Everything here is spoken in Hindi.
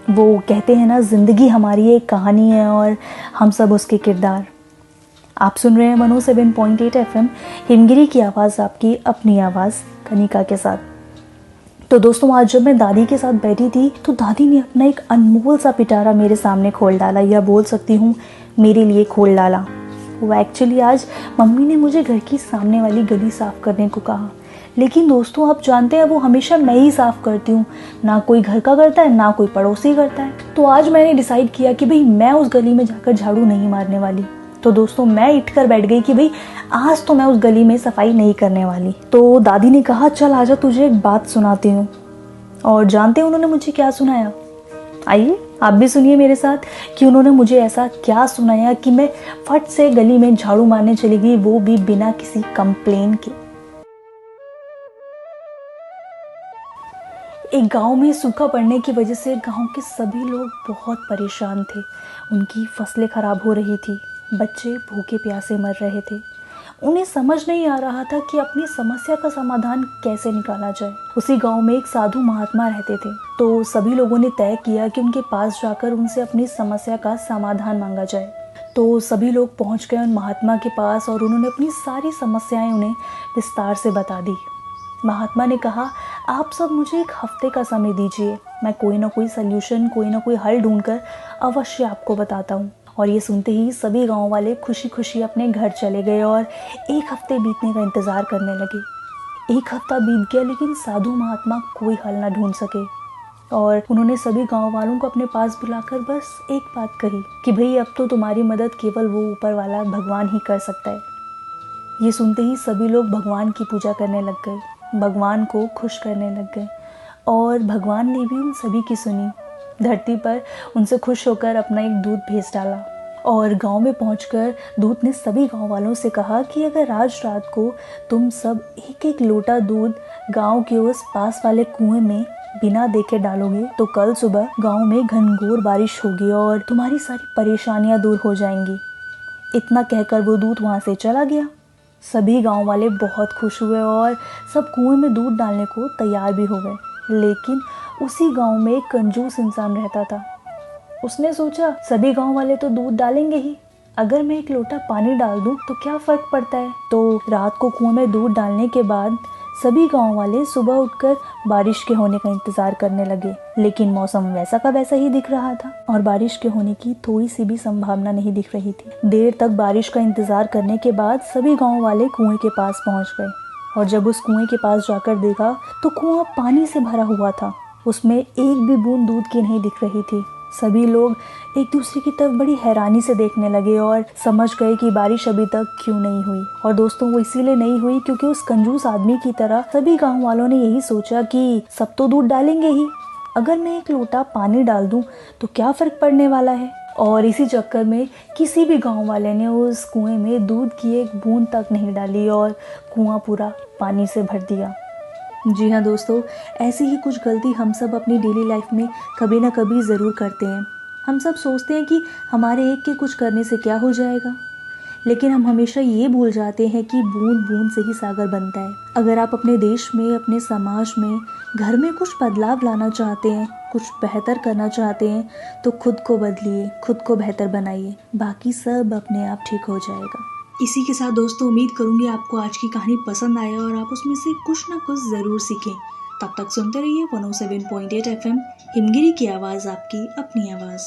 वो कहते हैं ना, ज़िंदगी हमारी एक कहानी है और हम सब उसके किरदार। आप सुन रहे हैं 107.8 FM हिमगिरी की आवाज़, आपकी अपनी आवाज़ कनिका के साथ। तो दोस्तों, आज जब मैं दादी के साथ बैठी थी तो दादी ने अपना एक अनमोल सा पिटारा मेरे सामने खोल डाला, या बोल सकती हूँ मेरे लिए खोल डाला। वो एक्चुअली आज मम्मी ने मुझे घर की सामने वाली गली साफ़ करने को कहा, लेकिन दोस्तों आप जानते हैं वो हमेशा मैं ही साफ़ करती हूँ, ना कोई घर का करता है ना कोई पड़ोसी करता है। तो आज मैंने डिसाइड किया कि भाई मैं उस गली में जाकर झाड़ू नहीं मारने वाली। तो दोस्तों मैं उठ कर बैठ गई कि भाई आज तो मैं उस गली में सफाई नहीं करने वाली। तो दादी ने कहा चल आजा तुझे एक बात सुनाती हूँ। और जानते हैं उन्होंने मुझे क्या सुनाया? आइए आप भी सुनिए मेरे साथ कि उन्होंने मुझे ऐसा क्या सुनाया कि मैं फट से गली में झाड़ू मारने चली गई, वो भी बिना किसी कंप्लेन के। एक गांव में सूखा पड़ने की वजह से गांव के सभी लोग बहुत परेशान थे। उनकी फसलें खराब हो रही थी, बच्चे भूखे प्यासे मर रहे थे। उन्हें समझ नहीं आ रहा था कि अपनी समस्या का समाधान कैसे निकाला जाए। उसी गांव में एक साधु महात्मा रहते थे, तो सभी लोगों ने तय किया कि उनके पास जाकर उनसे अपनी समस्या का समाधान मांगा जाए। तो सभी लोग पहुंच गए उन महात्मा के पास और उन्होंने अपनी सारी समस्याएं उन्हें विस्तार से बता दी। महात्मा ने कहा आप सब मुझे एक हफ्ते का समय दीजिए, मैं कोई ना कोई सल्यूशन, कोई ना कोई हल ढूंढकर अवश्य आपको बताता हूँ। और ये सुनते ही सभी गांव वाले खुशी खुशी अपने घर चले गए और एक हफ्ते बीतने का इंतज़ार करने लगे। एक हफ्ता बीत गया लेकिन साधु महात्मा कोई हल ना ढूंढ सके और उन्होंने सभी गांव वालों को अपने पास बुलाकर बस एक बात कही कि भाई अब तो तुम्हारी मदद केवल वो ऊपर वाला भगवान ही कर सकता है। ये सुनते ही सभी लोग भगवान की पूजा करने लग गए, भगवान को खुश करने लग गए और भगवान ने भी उन सभी की सुनी। धरती पर उनसे खुश होकर अपना एक दूत भेज डाला और गांव में पहुंचकर दूत ने सभी गांव वालों से कहा कि अगर आज रात को तुम सब एक एक लोटा दूध गांव के उस पास वाले कुएं में बिना देखे डालोगे तो कल सुबह गांव में घनघोर बारिश होगी और तुम्हारी सारी परेशानियां दूर हो जाएंगी। इतना कहकर वो दूत वहां से चला गया। सभी गांव वाले बहुत खुश हुए और सब कुएं में दूध डालने को तैयार भी हो गए। लेकिन उसी गांव में एक कंजूस इंसान रहता था। उसने सोचा सभी गांव वाले तो दूध डालेंगे ही, अगर मैं एक लोटा पानी डाल दूं तो क्या फर्क पड़ता है। तो रात को कुएं में दूध डालने के बाद सभी गांव वाले सुबह उठकर बारिश के होने का इंतजार करने लगे, लेकिन मौसम वैसा का वैसा ही दिख रहा था और बारिश के होने की थोड़ी सी भी संभावना नहीं दिख रही थी। देर तक बारिश का इंतजार करने के बाद सभी गांव वाले कुएं के पास पहुंच गए और जब उस कुएं के पास जाकर देखा तो कुआं पानी से भरा हुआ था, उसमें एक भी बूंद दूध की नहीं दिख रही थी। सभी लोग एक दूसरे की तरफ बड़ी हैरानी से देखने लगे और समझ गए कि बारिश अभी तक क्यों नहीं हुई। और दोस्तों वो इसीलिए नहीं हुई क्योंकि उस कंजूस आदमी की तरह सभी गांव वालों ने यही सोचा कि सब तो दूध डालेंगे ही, अगर मैं एक लोटा पानी डाल दूं तो क्या फर्क पड़ने वाला है। और इसी चक्कर में किसी भी गांव वाले ने उस कुएं में दूध की एक बूंद तक नहीं डाली और कुआं पूरा पानी से भर दिया। जी हाँ दोस्तों, ऐसी ही कुछ गलती हम सब अपनी डेली लाइफ में कभी ना कभी ज़रूर करते हैं। हम सब सोचते हैं कि हमारे एक के कुछ करने से क्या हो जाएगा, लेकिन हम हमेशा ये भूल जाते हैं कि बूंद बूंद से ही सागर बनता है। अगर आप अपने देश में, अपने समाज में, घर में कुछ बदलाव लाना चाहते हैं, कुछ बेहतर करना चाहते हैं तो खुद को बदलिए, खुद को बेहतर बनाइए, बाकी सब अपने आप ठीक हो जाएगा। इसी के साथ दोस्तों उम्मीद करूंगी आपको आज की कहानी पसंद आया और आप उसमें से कुछ ना कुछ ज़रूर सीखें। तब तक सुनते रहिए 107.8 FM हिमगिरी की आवाज़, आपकी अपनी आवाज़।